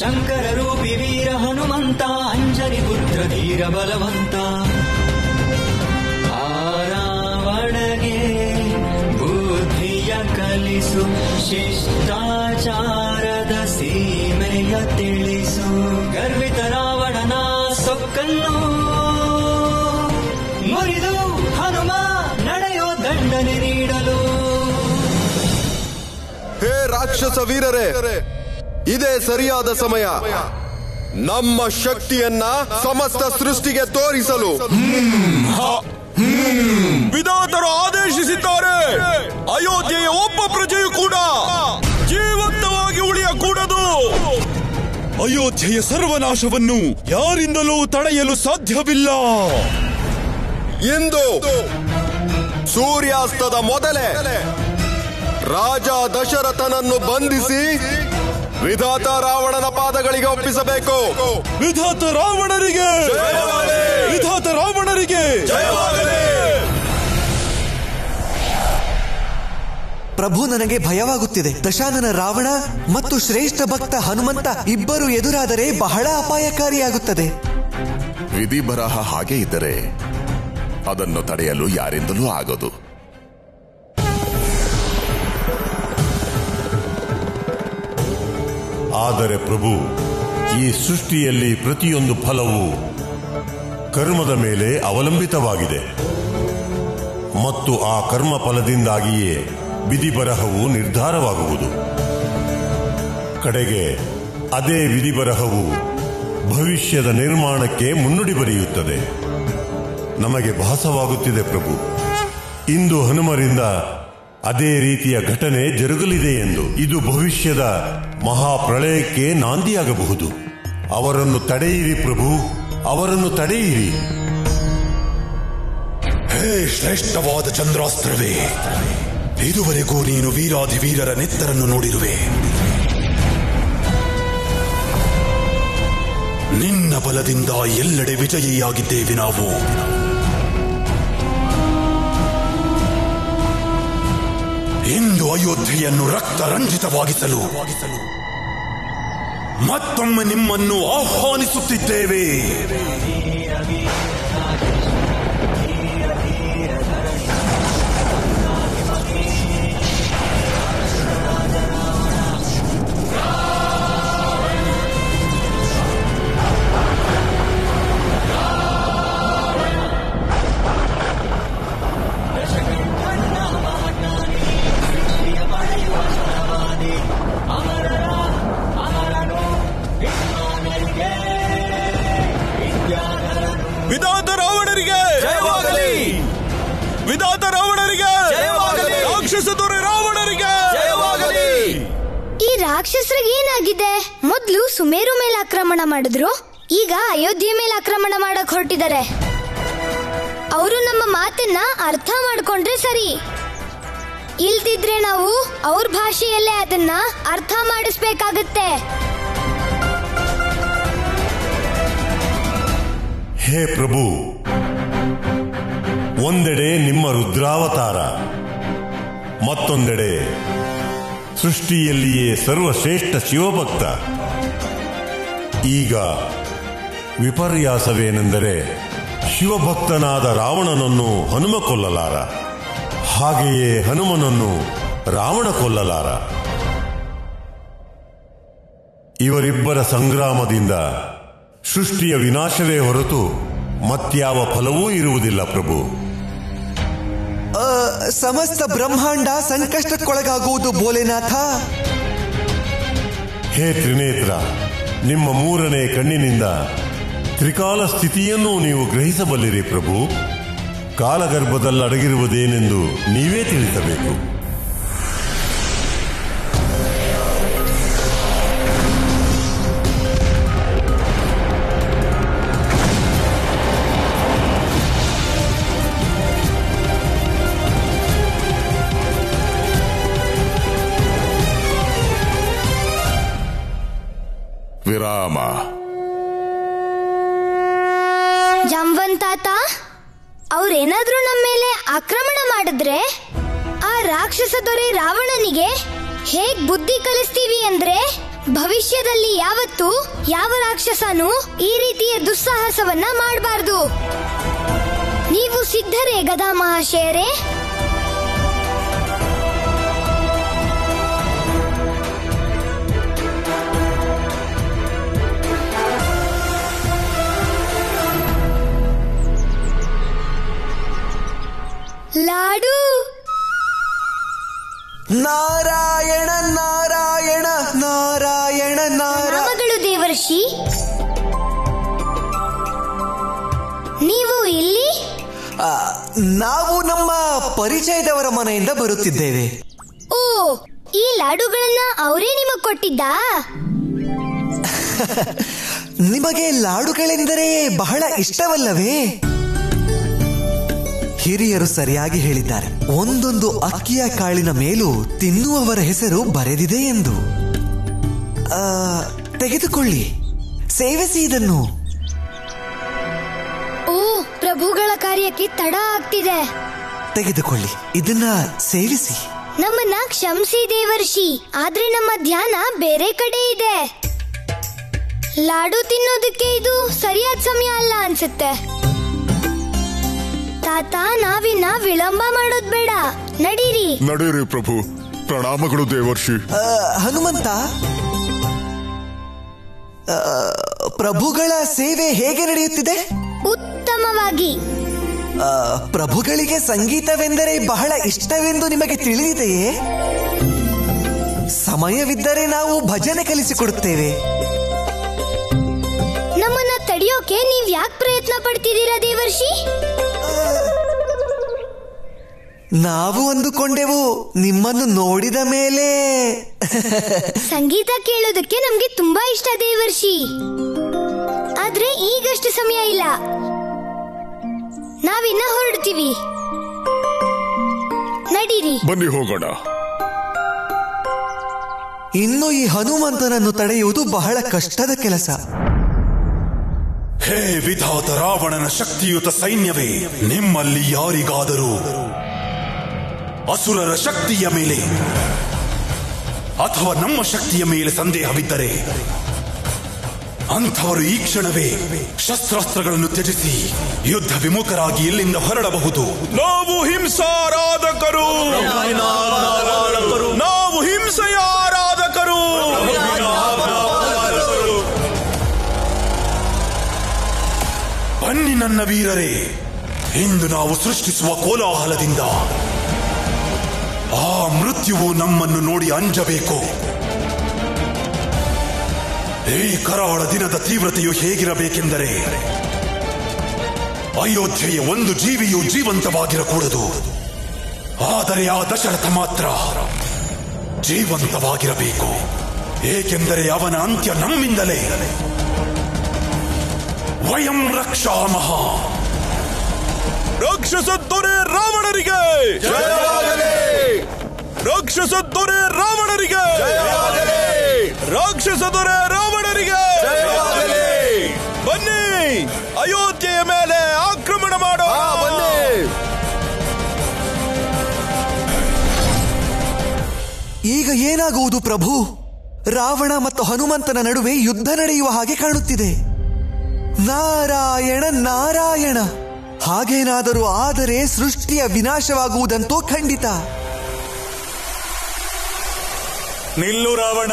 Shankara rupee ವೀರ ಹನುಮಂತ ಅಂಜನಿ ಪುತ್ರ ಧೀರ ಬಲವಂತ ರಾವಣಗೆ ಬುದ್ಧಿಯ ಕಲಿಸು ಶಿಷ್ಟಾಚಾರದ ಸೀಮೆಯ ತಿಳಿಸು ಗರ್ವಿತ ರಾವಣನ ಸೊಕ್ಕನ್ನು ಮುರಿದು ಹನುಮ ನಡೆಯೋ ದಂಡನೆ ನೀಡಲು. ಹೇ ರಾಕ್ಷಸ ವೀರರೇ, ಇದೇ ಸರಿಯಾದ ಸಮಯ ನಮ್ಮ ಶಕ್ತಿಯನ್ನ ಸಮಸ್ತ ಸೃಷ್ಟಿಗೆ ತೋರಿಸಲು. ವಿಧಾತರು ಆದೇಶಿಸಿದ್ದಾರೆ. ಅಯೋಧ್ಯೆಯ ಒಬ್ಬ ಪ್ರಜೆಯು ಕೂಡ ಜೀವಂತವಾಗಿ ಉಳಿಯಕೂಡದು. ಅಯೋಧ್ಯೆಯ ಸರ್ವನಾಶವನ್ನು ಯಾರಿಂದಲೂ ತಡೆಯಲು ಸಾಧ್ಯವಿಲ್ಲ. ಇಂದು ಸೂರ್ಯಾಸ್ತದ ಮೊದಲೇ ರಾಜ ದಶರಥನನ್ನು ಬಂಧಿಸಿ ವಿಧಾತ ರಾವಣನ ಪಾದಗಳಿಗೆ ಒಪ್ಪಿಸಬೇಕು. ವಿಧಾತ ರಾವಣರಿಗೆ, ವಿಧಾತ ರಾವಣರಿಗೆ. ಪ್ರಭು, ನನಗೆ ಭಯವಾಗುತ್ತಿದೆ. ದಶಾನನ ರಾವಣ ಮತ್ತು ಶ್ರೇಷ್ಠ ಭಕ್ತ ಹನುಮಂತ ಇಬ್ಬರು ಎದುರಾದರೆ ಬಹಳ ಅಪಾಯಕಾರಿಯಾಗುತ್ತದೆ. ವಿಧಿ ಬರಹ ಹಾಗೆ ಇದ್ದರೆ ಅದನ್ನು ತಡೆಯಲು ಯಾರಿಂದಲೂ ಆಗದು. ಆದರೆ ಪ್ರಭು, ಈ ಸೃಷ್ಟಿಯಲ್ಲಿ ಪ್ರತಿಯೊಂದು ಫಲವು ಕರ್ಮದ ಮೇಲೆ ಅವಲಂಬಿತವಾಗಿದೆ ಮತ್ತು ಆ ಕರ್ಮ ಫಲದಿಂದಾಗಿಯೇ ವಿಧಿ ಬರಹವು ನಿರ್ಧಾರವಾಗುವುದು. ಕಡೆಗೆ ಅದೇ ವಿಧಿ ಬರಹವು ಭವಿಷ್ಯದ ನಿರ್ಮಾಣಕ್ಕೆ ಮುನ್ನುಡಿ ಬರೆಯುತ್ತದೆ. ನಮಗೆ ಭಾಸವಾಗುತ್ತಿದೆ ಪ್ರಭು, ಇಂದು ಹನುಮರಿಂದ ಅದೇ ರೀತಿಯ ಘಟನೆ ಜರುಗಲಿದೆ ಎಂದು. ಇದು ಭವಿಷ್ಯದ ಮಹಾಪ್ರಳಯಕ್ಕೆ ನಾಂದಿಯಾಗಬಹುದು. ಅವರನ್ನು ತಡೆಯಿರಿ ಪ್ರಭು, ಅವರನ್ನು ತಡೆಯಿರಿ. ಹೇ ಶ್ರೇಷ್ಠವಾದ ಚಂದ್ರಾಸ್ತ್ರವೇ, ಇದುವರೆಗೂ ನೀನು ವೀರಾಧಿ ವೀರರ ನೆತ್ತರನ್ನು ನೋಡಿರುವೆ. ನಿನ್ನ ಬಲದಿಂದ ಎಲ್ಲೆಡೆ ವಿಜಯಿಯಾಗಿದ್ದೇವೆ ನಾವು. ಇಂದು ಅಯೋಧ್ಯೆಯನ್ನು ರಕ್ತರಂಜಿತವಾಗಿಸಲು ಮತ್ತೊಮ್ಮೆ ನಿಮ್ಮನ್ನು ಆಹ್ವಾನಿಸುತ್ತಿದ್ದೇವೆ. ವಿಧಾತ ರಾವಣರಿಗೆ ಜಯವಾಗಲಿ, ವಿಧಾತ ರಾವಣರಿಗೆ ಜಯವಾಗಲಿ, ರಾಕ್ಷಸ ದೊರೆ ರಾವಣರಿಗೆ ಜಯವಾಗಲಿ. ಈ ರಾಕ್ಷಸರಿಗೆ ಏನಾಗಿದೆ? ಮೊದಲು ಸುಮೇರು ಮೇಲೆ ಆಕ್ರಮಣ ಮಾಡಿದ್ರು, ಈಗ ಅಯೋಧ್ಯೆ ಮೇಲೆ ಆಕ್ರಮಣ ಮಾಡಕ್ ಹೊರಟಿದ್ದಾರೆ. ಅವರು ನಮ್ಮ ಮಾತನ್ನ ಅರ್ಥ ಮಾಡ್ಕೊಂಡ್ರೆ ಸರಿ, ಇಲ್ದಿದ್ರೆ ನಾವು ಅವ್ರ ಭಾಷೆಯಲ್ಲೇ ಅದನ್ನ ಅರ್ಥ ಮಾಡಿಸ್ಬೇಕಾಗತ್ತೆ. ಹೇ ಪ್ರಭು, ಒಂದೆಡೆ ನಿಮ್ಮ ರುದ್ರಾವತಾರ, ಮತ್ತೊಂದೆಡೆ ಸೃಷ್ಟಿಯಲ್ಲಿಯೇ ಸರ್ವಶ್ರೇಷ್ಠ ಶಿವಭಕ್ತ. ಈಗ ವಿಪರ್ಯಾಸವೇನೆಂದರೆ ಶಿವಭಕ್ತನಾದ ರಾವಣನನ್ನು ಹನುಮ ಕೊಲ್ಲಲಾರ, ಹಾಗೆಯೇ ಹನುಮನನ್ನು ರಾವಣ ಕೊಲ್ಲಲಾರ. ಇವರಿಬ್ಬರ ಸಂಗ್ರಾಮದಿಂದ ಸೃಷ್ಟಿಯ ವಿನಾಶವೇ ಹೊರತು ಮತ್ಯಾವ ಫಲವೂ ಇರುವುದಿಲ್ಲ ಪ್ರಭು. ಸಮಸ್ತ ಬ್ರಹ್ಮಾಂಡ ಸಂಕಷ್ಟಕ್ಕೊಳಗಾಗುವುದು ಭೋಲೆನಾಥ. ಹೇ ತ್ರಿನೇತ್ರ, ನಿಮ್ಮ ಮೂರನೇ ಕಣ್ಣಿನಿಂದ ತ್ರಿಕಾಲ ಸ್ಥಿತಿಯನ್ನು ನೀವು ಗ್ರಹಿಸಬಲ್ಲಿರಿ ಪ್ರಭು. ಕಾಲಗರ್ಭದಲ್ಲಡಗಿರುವುದೇನೆಂದು ನೀವೇ ತಿಳಿಸಬೇಕು. ವಿರಾಮ. ಜಾಂಬವಂತಾತ, ಅವ್ರೇನಾದ್ರೂ ನಮ್ಮ ಮೇಲೆ ಆಕ್ರಮಣ ಮಾಡಿದ್ರೆ ಆ ರಾಕ್ಷಸ ದೊರೆ ರಾವಣನಿಗೆ ಹೇಗ್ ಬುದ್ಧಿ ಕಲಿಸ್ತೀವಿ ಅಂದ್ರೆ ಭವಿಷ್ಯದಲ್ಲಿ ಯಾವತ್ತೂ ಯಾವ ರಾಕ್ಷಸನೂ ಈ ರೀತಿಯ ದುಸ್ಸಾಹಸವನ್ನ ಮಾಡಬಾರ್ದು. ನೀವು ಸಿದ್ಧರೇ ಗದಾ ಮಹಾಶಯರೇ? ಲಾಡು. ನಾರಾಯಣ ನಾರಾಯಣ ನಾರಾಯಣ ನಾಮಗಳು ದೇವರ್ಷಿ. ನೀವು ಇಲ್ಲಿ? ನಾವು ನಮ್ಮ ಪರಿಚಯದವರ ಮನೆಯಿಂದ ಬರುತ್ತಿದ್ದೇವೆ. ಓ, ಈ ಲಾಡುಗಳನ್ನ ಅವರೇ ನಿಮಗೆ ಕೊಟ್ಟಿದ್ದಾ? ನಿಮಗೆ ಲಾಡುಗಳೆಂದರೆ ಬಹಳ ಇಷ್ಟವಲ್ಲವೇ? ಹಿರಿಯರು ಸರಿಯಾಗಿ ಹೇಳಿದ್ದಾರೆ. ಒಂದೊಂದು ಅಕ್ಕಿಯ ಕಾಳಿನ ಮೇಲೂ ತಿನ್ನುವವರ ಹೆಸರು ಬರೆದಿದೆ ಎಂದು. ತೆಗೆದುಕೊಳ್ಳಿ, ಸೇವಿಸಿ ಇದನ್ನು. ಓ, ಪ್ರಭುಗಳ ಕಾರ್ಯಕ್ಕೆ ತಡ ಆಗ್ತಿದೆ. ತೆಗೆದುಕೊಳ್ಳಿ, ಇದನ್ನ ಸೇವಿಸಿ. ನಮ್ಮನ್ನ ಕ್ಷಮಿಸಿ ದೇವರ್ಷಿ, ಆದ್ರೆ ನಮ್ಮ ಧ್ಯಾನ ಬೇರೆ ಕಡೆ ಇದೆ. ಲಾಡು ತಿನ್ನೋದಕ್ಕೆ ಇದು ಸರಿಯಾದ ಸಮಯ ಅಲ್ಲ ಅನ್ಸುತ್ತೆ. ತಾತ, ನಾವಿನ್ನ ವಿಳಂಬ ಮಾಡೋದ್ ಬೇಡ, ನಡೀರಿ. ನಡೀರಿ ಪ್ರಭು. ಪ್ರಣಾಮಗಳು ದೇವರ್ಷಿ. ಹನುಮಂತ, ಪ್ರಭುಗಳ ಸೇವೆ ಹೇಗೆ ನಡೆಯುತ್ತಿದೆ? ಉತ್ತಮವಾಗಿ. ಪ್ರಭುಗಳಿಗೆ ಸಂಗೀತವೆಂದರೆ ಬಹಳ ಇಷ್ಟವೆಂದು ನಿಮಗೆ ತಿಳಿದಿದೆಯೇ? ಸಮಯವಿದ್ದರೆ ನಾವು ಭಜನೆ ಕಲಿಸಿಕೊಡುತ್ತೇವೆ. ನಮ್ಮನ್ನ ತಡೆಯೋಕೆ ನೀವ್ ಯಾಕೆ ಪ್ರಯತ್ನ ಪಡ್ತಿದ್ದೀರಾ ದೇವರ್ಷಿ? ನಾವು ಅಂದುಕೊಂಡೆವು ನಿಮ್ಮನ್ನು ನೋಡಿದ ಮೇಲೆ. ಸಂಗೀತ ಕೇಳೋದಕ್ಕೆ ನಮ್ಗೆ ತುಂಬಾ ಇಷ್ಟ ದೇವರ್ಷಿ, ಆದ್ರೆ ಈಗಷ್ಟು ಸಮಯ ಇಲ್ಲ. ನಾವಿನ್ನ ಹೊರಡ್ತೀವಿ, ನಡೀರಿ. ಬನ್ನಿ ಹೋಗೋಣ. ಇನ್ನು ಈ ಹನುಮಂತನನ್ನು ತಡೆಯುವುದು ಬಹಳ ಕಷ್ಟದ ಕೆಲಸ. ಹೇ ವಿಧಾತ ರಾವಣನ ಶಕ್ತಿಯುತ ಸೈನ್ಯವೇ, ನಿಮ್ಮಲ್ಲಿ ಯಾರಿಗಾದರೂ ಅಸುರರ ಶಕ್ತಿಯ ಮೇಲೆ ಅಥವಾ ನಮ್ಮ ಶಕ್ತಿಯ ಮೇಲೆ ಸಂದೇಹವಿದ್ದರೆ ಅಂಥವರು ಈ ಕ್ಷಣವೇ ಶಸ್ತ್ರಾಸ್ತ್ರಗಳನ್ನು ತ್ಯಜಿಸಿ ಯುದ್ಧ ವಿಮುಖರಾಗಿ ಇಲ್ಲಿಂದ ಹೊರಡಬಹುದು. ನಾವು ಹಿಂಸಾರಾಧಕರು, ನಾವು ಹಿಂಸೆಯ ಆರಾಧಕರು. ಬನ್ನಿ ನನ್ನ ವೀರರೇ, ಇಂದು ನಾವು ಸೃಷ್ಟಿಸುವ ಕೋಲಾಹಲದಿಂದ ಆ ಮೃತ್ಯುವು ನಮ್ಮನ್ನು ನೋಡಿ ಅಂಜಬೇಕು. ಈ ಕರಾಳ ದಿನದ ತೀವ್ರತೆಯು ಹೇಗಿರಬೇಕೆಂದರೆ ಅಯೋಧ್ಯೆಯ ಒಂದು ಜೀವಿಯು ಜೀವಂತವಾಗಿರಕೂಡದು, ಆದರೆ ಆ ದಶರಥ ಮಾತ್ರ ಜೀವಂತವಾಗಿರಬೇಕು. ಏಕೆಂದರೆ ಅವನ ಅಂತ್ಯ ನಮ್ಮಿಂದಲೇ. ವಯಂ ರಕ್ಷಾಮಃ. ರಾಕ್ಷಸ ದೊರೆ ರಾವಣರಿಗೆ ಜಯವಾಗಲಿ! ರಾಕ್ಷಸ ದೊರೆ ರಾವಣರಿಗೆ ಜಯವಾಗಲಿ! ರಾಕ್ಷಸ ದೊರೆ ರಾವಣರಿಗೆ ಜಯವಾಗಲಿ! ಬನ್ನಿ, ಅಯೋಧ್ಯೆಯ ಮೇಲೆ ಆಕ್ರಮಣ ಮಾಡೋಣ. ಬನ್ನಿ. ಈಗ ಏನಾಗುವುದು ಪ್ರಭು? ರಾವಣ ಮತ್ತು ಹನುಮಂತನ ನಡುವೆ ಯುದ್ಧ ನಡೆಯುವ ಹಾಗೆ ಕಾಣುತ್ತಿದೆ. ನಾರಾಯಣ ನಾರಾಯಣ, ಹಾಗೇನಾದರೂ ಆದರೆ ಸೃಷ್ಟಿಯ ವಿನಾಶವಾಗುವುದಂತೂ ಖಂಡಿತ. ನಿಲ್ಲು ರಾವಣ.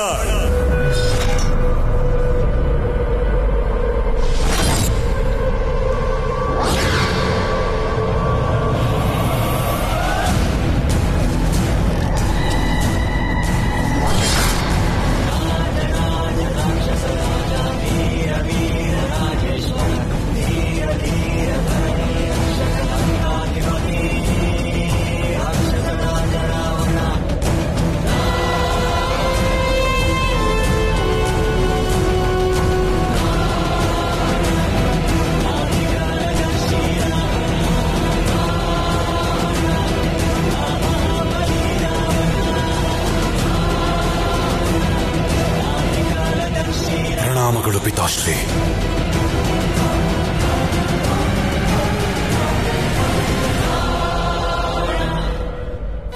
ಪ್ರಣಾಮಗಳು ಪಿತಾಶ್ರೀ.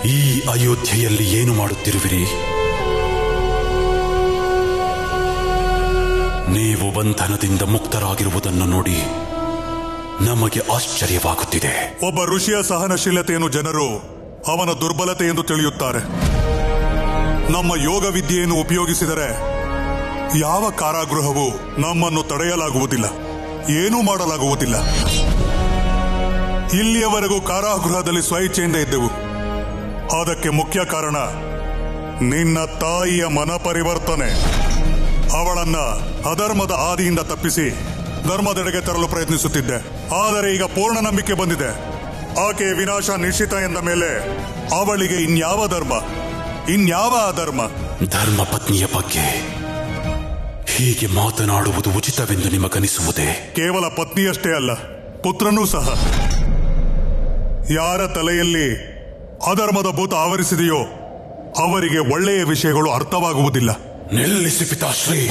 ಈ ಅಯೋಧ್ಯೆಯಲ್ಲಿ ಏನು ಮಾಡುತ್ತಿರುವಿರಿ? ನೀವು ಬಂಧನದಿಂದ ಮುಕ್ತರಾಗಿರುವುದನ್ನು ನೋಡಿ ನಮಗೆ ಆಶ್ಚರ್ಯವಾಗುತ್ತಿದೆ. ಒಬ್ಬ ಋಷಿಯ ಸಹನಶೀಲತೆಯನ್ನು ಜನರು ಅವನ ದುರ್ಬಲತೆ ಎಂದು ತಿಳಿಯುತ್ತಾರೆ. ನಮ್ಮ ಯೋಗ ವಿದ್ಯೆಯನ್ನು ಉಪಯೋಗಿಸಿದರೆ ಯಾವ ಕಾರಾಗೃಹವೂ ನಮ್ಮನ್ನು ತಡೆಯಲಾಗುವುದಿಲ್ಲ, ಏನೂ ಮಾಡಲಾಗುವುದಿಲ್ಲ. ಇಲ್ಲಿಯವರೆಗೂ ಕಾರಾಗೃಹದಲ್ಲಿ ಸ್ವಇಚ್ಛೆಯಿಂದ ಇದ್ದೆವು. ಅದಕ್ಕೆ ಮುಖ್ಯ ಕಾರಣ ನಿನ್ನ ತಾಯಿಯ ಮನ ಪರಿವರ್ತನೆ. ಅವಳನ್ನ ಅಧರ್ಮದ ಆದಿಯಿಂದ ತಪ್ಪಿಸಿ ಧರ್ಮದೆಡೆಗೆ ತರಲು ಪ್ರಯತ್ನಿಸುತ್ತಿದ್ದೆ. ಆದರೆ ಈಗ ಪೂರ್ಣ ನಂಬಿಕೆ ಬಂದಿದೆ. ಆಕೆಯ ವಿನಾಶ ನಿಶ್ಚಿತ ಎಂದ ಮೇಲೆ ಅವಳಿಗೆ ಇನ್ಯಾವ ಧರ್ಮ, ಇನ್ಯಾವ ಅಧರ್ಮ? ಧರ್ಮ ಪತ್ನಿಯ ಬಗ್ಗೆ ಹೀಗೆ ಮಾತನಾಡುವುದು ಉಚಿತವೆಂದು ನಿಮಗನಿಸುವುದೇ? ಕೇವಲ ಪತ್ನಿಯಷ್ಟೇ ಅಲ್ಲ, ಪುತ್ರನೂ ಸಹ. ಯಾರ ತಲೆಯಲ್ಲಿ ಅಧರ್ಮದ ಭೂತ ಆವರಿಸಿದೆಯೋ ಅವರಿಗೆ ಒಳ್ಳೆಯ ವಿಷಯಗಳು ಅರ್ಥವಾಗುವುದಿಲ್ಲ. ನಿಲ್ಲಿಸಿ ಪಿತಾಶ್ರೀ.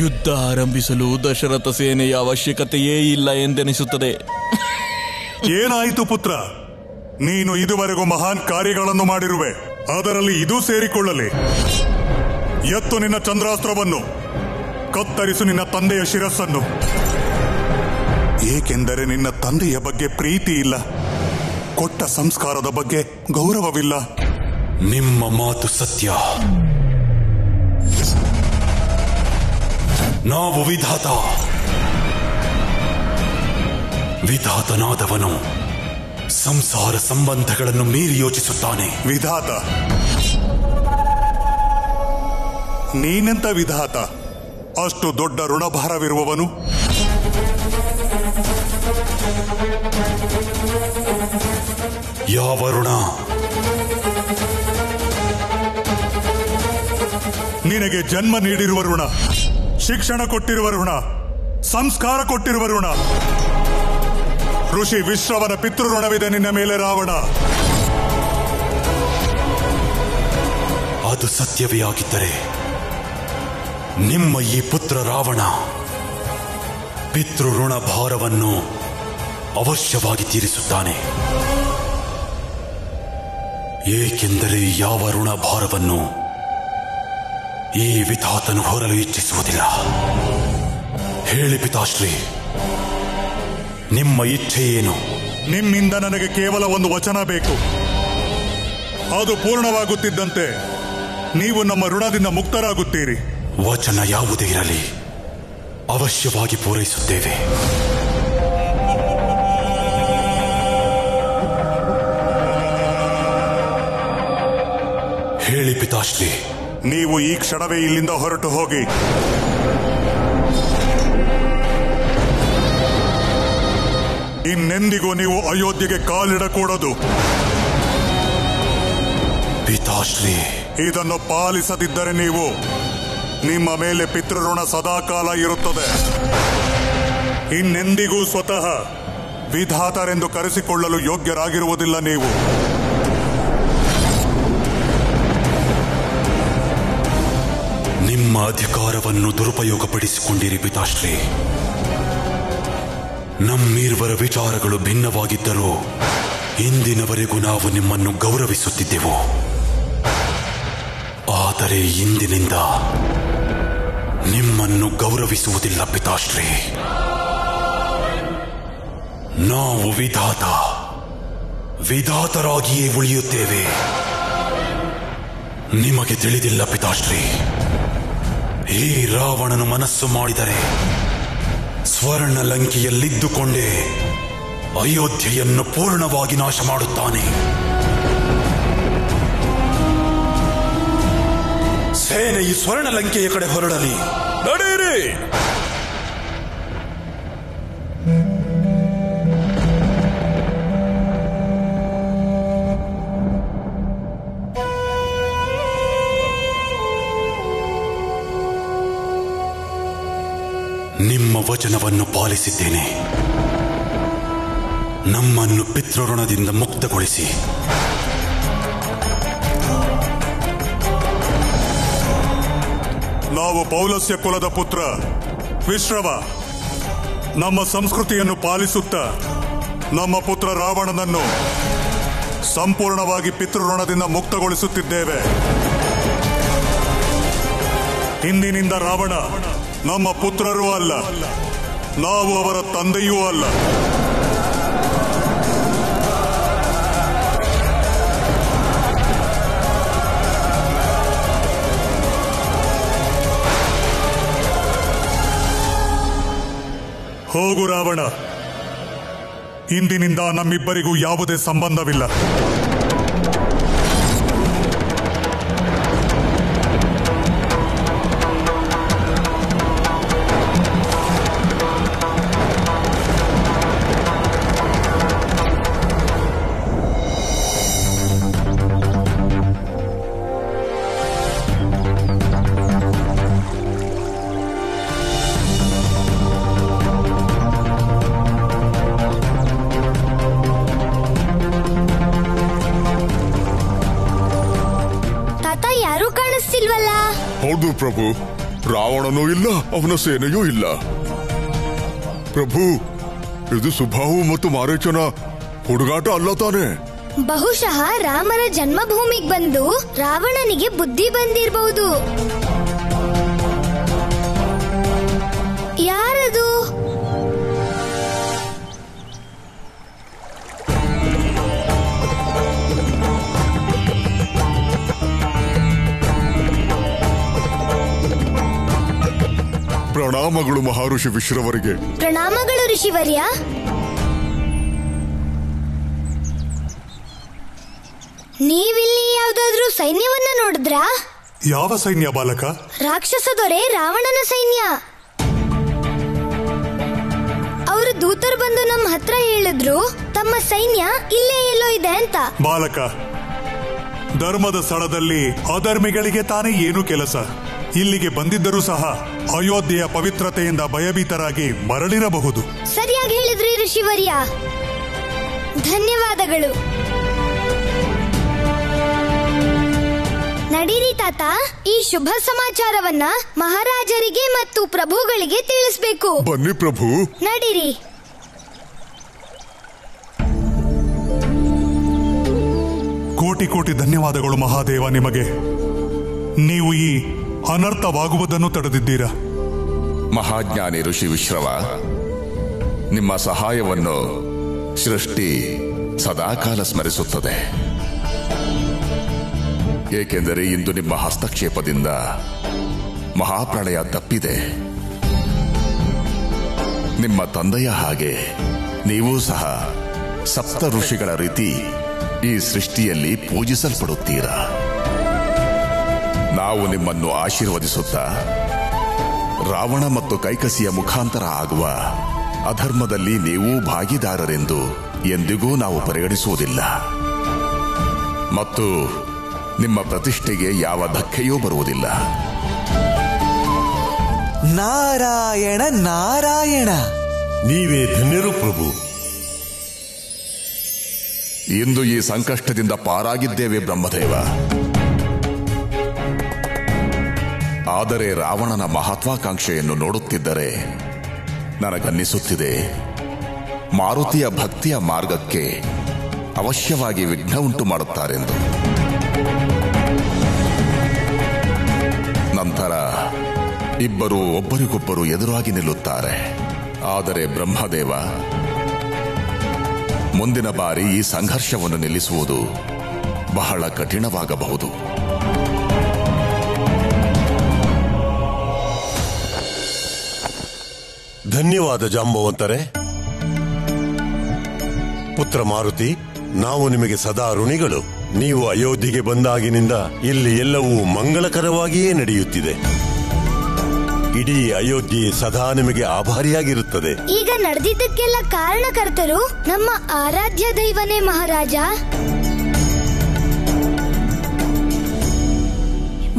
ಯುದ್ಧ ಆರಂಭಿಸಲು ದಶರಥ ಸೇನೆಯ ಅವಶ್ಯಕತೆಯೇ ಇಲ್ಲ ಎಂದೆನಿಸುತ್ತದೆ. ಏನಾಯಿತು ಪುತ್ರ? ನೀನು ಇದುವರೆಗೂ ಮಹಾನ್ ಕಾರ್ಯಗಳನ್ನು ಮಾಡಿರುವೆ, ಅದರಲ್ಲಿ ಇದು ಸೇರಿಕೊಳ್ಳಲಿ. ಎತ್ತು ನಿನ್ನ ಚಂದ್ರಾಸ್ತ್ರವನ್ನು, ಕತ್ತರಿಸು ನಿನ್ನ ತಂದೆಯ ಶಿರಸ್ಸನ್ನು. ಏಕೆಂದರೆ ನಿನ್ನ ತಂದೆಯ ಬಗ್ಗೆ ಪ್ರೀತಿ ಇಲ್ಲ, ಕೊಟ್ಟ ಸಂಸ್ಕಾರದ ಬಗ್ಗೆ ಗೌರವವಿಲ್ಲ. ನಿಮ್ಮ ಮಾತು ಸತ್ಯ. ನಾವು ವಿಧಾತನಾದವನು ಸಂಸಾರ ಸಂಬಂಧಗಳನ್ನು ಮೀರಿ ಯೋಚಿಸುತ್ತಾನೆ. ವಿಧಾತ? ನೀನೆಂತ ವಿಧಾತ? ಅಷ್ಟು ದೊಡ್ಡ ಋಣಭಾರವಿರುವವನು? ಯಾವ ಋಣ? ನಿನಗೆ ಜನ್ಮ ನೀಡಿರುವ ಋಣ, ಶಿಕ್ಷಣ ಕೊಟ್ಟಿರುವ ಋಣ, ಸಂಸ್ಕಾರ ಕೊಟ್ಟಿರುವ ಋಣ. ಋಷಿ ವಿಶ್ರವನ ಪಿತೃ ಋಣವಿದೆ ನಿನ್ನ ಮೇಲೆ ರಾವಣ. ಅದು ಸತ್ಯವೇ ಆಗಿದ್ದರೆ ನಿಮ್ಮ ಈ ಪುತ್ರ ರಾವಣ ಪಿತೃ ಋಣ ಭಾರವನ್ನು ಅವಶ್ಯವಾಗಿ ತೀರಿಸುತ್ತಾನೆ. ಏಕೆಂದರೆ ಯಾವ ಋಣ ಭಾರವನ್ನು ಈ ವಿಧಾತನು ಹೊರಲು ಇಚ್ಛಿಸುವುದಿಲ್ಲ. ಹೇಳಿ ಪಿತಾಶ್ರೀ, ನಿಮ್ಮ ಇಚ್ಛೆ ಏನು? ನಿಮ್ಮಿಂದ ನನಗೆ ಕೇವಲ ಒಂದು ವಚನ ಬೇಕು. ಅದು ಪೂರ್ಣವಾಗುತ್ತಿದ್ದಂತೆ ನೀವು ನಮ್ಮ ಋಣದಿಂದ ಮುಕ್ತರಾಗುತ್ತೀರಿ. ವಚನ ಯಾವುದೇ ಇರಲಿ, ಅವಶ್ಯವಾಗಿ ಪೂರೈಸುತ್ತೇವೆ. ಹೇಳಿ ಪಿತಾಶ್ರೀ. ನೀವು ಈ ಕ್ಷಣವೇ ಇಲ್ಲಿಂದ ಹೊರಟು ಹೋಗಿ. ಇನ್ನೆಂದಿಗೂ ನೀವು ಅಯೋಧ್ಯೆಗೆ ಕಾಲಿಡಕೂಡದು. ಪಿತಾಶ್ರೀ, ಇದನ್ನು ಪಾಲಿಸದಿದ್ದರೆ ನೀವು, ನಿಮ್ಮ ಮೇಲೆ ಪಿತೃಋಣ ಸದಾಕಾಲ ಇರುತ್ತದೆ. ಇನ್ನೆಂದಿಗೂ ಸ್ವತಃ ವಿಧಾತರೆಂದು ಕರೆಸಿಕೊಳ್ಳಲು ಯೋಗ್ಯರಾಗಿರುವುದಿಲ್ಲ ನೀವು. ನಿಮ್ಮ ಅಧಿಕಾರವನ್ನು ದುರುಪಯೋಗಪಡಿಸಿಕೊಂಡಿರಿ ಪಿತಾಶ್ರೀ. ನಮ್ಮಿರುವರ ವಿಚಾರಗಳು ಭಿನ್ನವಾಗಿದ್ದರೂ ಇಂದಿನವರೆಗೂ ನಾವು ನಿಮ್ಮನ್ನು ಗೌರವಿಸುತ್ತಿದ್ದೆವು. ಆದರೆ ಇಂದಿನಿಂದ ನಿಮ್ಮನ್ನು ಗೌರವಿಸುವುದಿಲ್ಲ ಪಿತಾಶ್ರೀ. ನಾವು ವಿಧಾತರಾಗಿಯೇ ಉಳಿಯುತ್ತೇವೆ. ನಿಮಗೆ ತಿಳಿದಿಲ್ಲ ಪಿತಾಶ್ರೀ, ಈ ರಾವಣನು ಮನಸ್ಸು ಮಾಡಿದರೆ ಸ್ವರ್ಣ ಲಂಕೆಯಲ್ಲಿದ್ದುಕೊಂಡೇ ಅಯೋಧ್ಯೆಯನ್ನು ಪೂರ್ಣವಾಗಿ ನಾಶ ಮಾಡುತ್ತಾನೆ. ಸೇನೆಯು ಸ್ವರ್ಣ ಲಂಕೆಯ ಕಡೆ ಹೊರಡಲಿ. ನಡೆಯಿರಿ. ನಿಮ್ಮ ವಚನವನ್ನು ಪಾಲಿಸಿದ್ದೇನೆ. ನಮ್ಮನ್ನು ಪಿತೃಋಣದಿಂದ ಮುಕ್ತಗೊಳಿಸಿ. ನಾವು ಪೌಲಸ್ಯ ಕುಲದ ಪುತ್ರ ವಿಶ್ರವ. ನಮ್ಮ ಸಂಸ್ಕೃತಿಯನ್ನು ಪಾಲಿಸುತ್ತಾ ನಮ್ಮ ಪುತ್ರ ರಾವಣನನ್ನು ಸಂಪೂರ್ಣವಾಗಿ ಪಿತೃಋಣದಿಂದ ಮುಕ್ತಗೊಳಿಸುತ್ತಿದ್ದೇವೆ. ಇಂದಿನಿಂದ ರಾವಣ ನಮ್ಮ ಪುತ್ರರೂ ಅಲ್ಲ, ನಾವು ಅವರ ತಂದೆಯೂ ಅಲ್ಲ. ಹೋಗು ರಾವಣ, ಇಂದಿನಿಂದ ನಮ್ಮಿಬ್ಬರಿಗೂ ಯಾವುದೇ ಸಂಬಂಧವಿಲ್ಲ. ಹೌದು ಪ್ರಭು, ರಾವಣನೂ ಇಲ್ಲ, ಅವನ ಸೇನೆಯೂ ಇಲ್ಲ. ಪ್ರಭು, ಇದು ಸುಬಾಹು ಮತ್ತು ಮಾರೀಚನ ಹುಡುಗಾಟ ಅಲ್ಲ ತಾನೆ? ಬಹುಶಃ ರಾಮನ ಜನ್ಮಭೂಮಿಗೆ ಬಂದು ರಾವಣನಿಗೆ ಬುದ್ಧಿ ಬಂದಿರಬಹುದು. ಯಾರದು? ಪ್ರಣಾಮಗಳು ಮಹಾಋಷಿ ವಿಶ್ರವರಿಗೆ. ಪ್ರಣಾಮಗಳು ಋಷಿವರ್ಯ. ನೀವಿಲ್ಲಿ ಯಾವ್ದಾದ್ರೂ ಸೈನ್ಯವನ್ನ ನೋಡಿದ್ರಾ? ಯಾವ ಸೈನ್ಯ ಬಾಲಕ? ರಾಕ್ಷಸ ದೊರೆ ರಾವಣನ ಸೈನ್ಯ. ಅವರು ದೂತರು ಬಂದು ನಮ್ಮ ಹತ್ರ ಹೇಳಿದ್ರು ತಮ್ಮ ಸೈನ್ಯ ಇಲ್ಲೇ ಎಲ್ಲೋ ಇದೆ ಅಂತ. ಬಾಲಕ, ಧರ್ಮದ ಸ್ಥಳದಲ್ಲಿ ಅಧರ್ಮಿಗಳಿಗೆ ತಾನೇ ಏನು ಕೆಲಸ? ಇಲ್ಲಿಗೆ ಬಂದಿದ್ದರೂ ಸಹ ಅಯೋಧ್ಯೆಯ ಪವಿತ್ರತೆಯಿಂದ ಭಯಭೀತರಾಗಿ ಮರಳಿರಬಹುದು. ಸರಿಯಾಗಿ ಹೇಳಿದ್ರಿ ಋಷಿವರ್ಯ, ಧನ್ಯವಾದಗಳು. ನಡೀರಿ ತಾತ, ಈ ಶುಭ ಸಮಾಚಾರವನ್ನ ಮಹಾರಾಜರಿಗೆ ಮತ್ತು ಪ್ರಭುಗಳಿಗೆ ತಿಳಿಸಬೇಕು. ಬನ್ನಿ ಪ್ರಭು. ನಡೀರಿ. ಕೋಟಿ ಕೋಟಿ ಧನ್ಯವಾದಗಳು ಮಹಾದೇವ ನಿಮಗೆ. ನೀವು ಈ ಅನರ್ಥವಾಗುವುದನ್ನು ತಡೆದಿದ್ದೀರಾ. ಮಹಾಜ್ಞಾನಿ ಋಷಿ ವಿಶ್ರವ, ನಿಮ್ಮ ಸಹಾಯವನ್ನು ಸೃಷ್ಟಿ ಸದಾಕಾಲ ಸ್ಮರಿಸುತ್ತದೆ. ಏಕೆಂದರೆ ಇಂದು ನಿಮ್ಮ ಹಸ್ತಕ್ಷೇಪದಿಂದ ಮಹಾಪ್ರಳಯ ತಪ್ಪಿದೆ. ನಿಮ್ಮ ತಂದೆಯ ಹಾಗೆ ನೀವೂ ಸಹ ಸಪ್ತ ಋಷಿಗಳ ರೀತಿ ಈ ಸೃಷ್ಟಿಯಲ್ಲಿ ಪೂಜಿಸಲ್ಪಡುತ್ತೀರಾ. ನಾವು ನಿಮ್ಮನ್ನು ಆಶೀರ್ವದಿಸುತ್ತಾ ರಾವಣ ಮತ್ತು ಕೈಕಸಿಯ ಮುಖಾಂತರ ಆಗುವ ಅಧರ್ಮದಲ್ಲಿ ನೀವು ಭಾಗಿದಾರರೆಂದು ಎಂದಿಗೂ ನಾವು ಪರಿಗಣಿಸುವುದಿಲ್ಲ ಮತ್ತು ನಿಮ್ಮ ಪ್ರತಿಷ್ಠೆಗೆ ಯಾವ ಧಕ್ಕೆಯೂ ಬರುವುದಿಲ್ಲ. ನಾರಾಯಣ ನಾರಾಯಣ. ನೀವೇ ಧನ್ಯರು ಪ್ರಭು. ಇಂದು ಈ ಸಂಕಷ್ಟದಿಂದ ಪಾರಾಗಿದ್ದೇವೆ ಬ್ರಹ್ಮದೇವ. ಆದರೆ ರಾವಣನ ಮಹತ್ವಾಕಾಂಕ್ಷೆಯನ್ನು ನೋಡುತ್ತಿದ್ದರೆ ನನಗನ್ನಿಸುತ್ತಿದೆ ಮಾರುತಿಯ ಭಕ್ತಿಯ ಮಾರ್ಗಕ್ಕೆ ಅವಶ್ಯವಾಗಿ ವಿಘ್ನ ಉಂಟು ಮಾಡುತ್ತಾರೆಂದು. ನಂತರ ಇಬ್ಬರು ಒಬ್ಬರಿಗೊಬ್ಬರು ಎದುರಾಗಿ ನಿಲ್ಲುತ್ತಾರೆ. ಆದರೆ ಬ್ರಹ್ಮದೇವ, ಮುಂದಿನ ಬಾರಿ ಈ ಸಂಘರ್ಷವನ್ನು ನಿಲ್ಲಿಸುವುದು ಬಹಳ ಕಠಿಣವಾಗಬಹುದು. ಧನ್ಯವಾದ ಜಾಂಬವಂತರೇ. ಪುತ್ರ ಮಾರುತಿ, ನಾವು ನಿಮಗೆ ಸದಾ ಋಣಿಗಳು. ನೀವು ಅಯೋಧ್ಯೆಗೆ ಬಂದಾಗಿನಿಂದ ಇಲ್ಲಿ ಎಲ್ಲವೂ ಮಂಗಳಕರವಾಗಿಯೇ ನಡೆಯುತ್ತಿದೆ. ಇಡೀ ಅಯೋಧ್ಯೆ ಸದಾ ನಿಮಗೆ ಆಭಾರಿಯಾಗಿರುತ್ತದೆ. ಈಗ ನಡೆದಿದ್ದಕ್ಕೆಲ್ಲ ಕಾರಣಕರ್ತರು ನಮ್ಮ ಆರಾಧ್ಯ ದೈವನೇ ಮಹಾರಾಜ.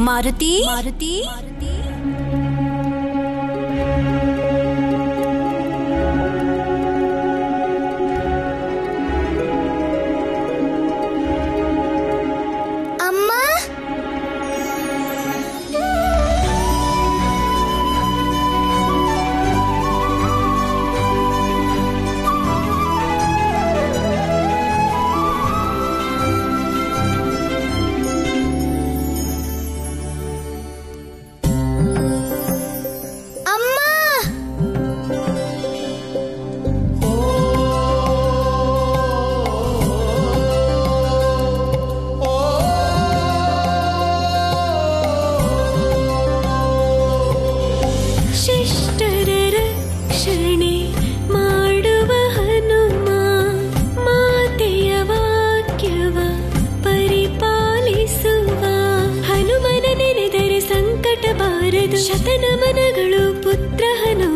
ಮಾರುತಿ, ಮಾಡಬಾರದು. ಶತನಮನಗಳು ಪುತ್ರ ಹನುಮ.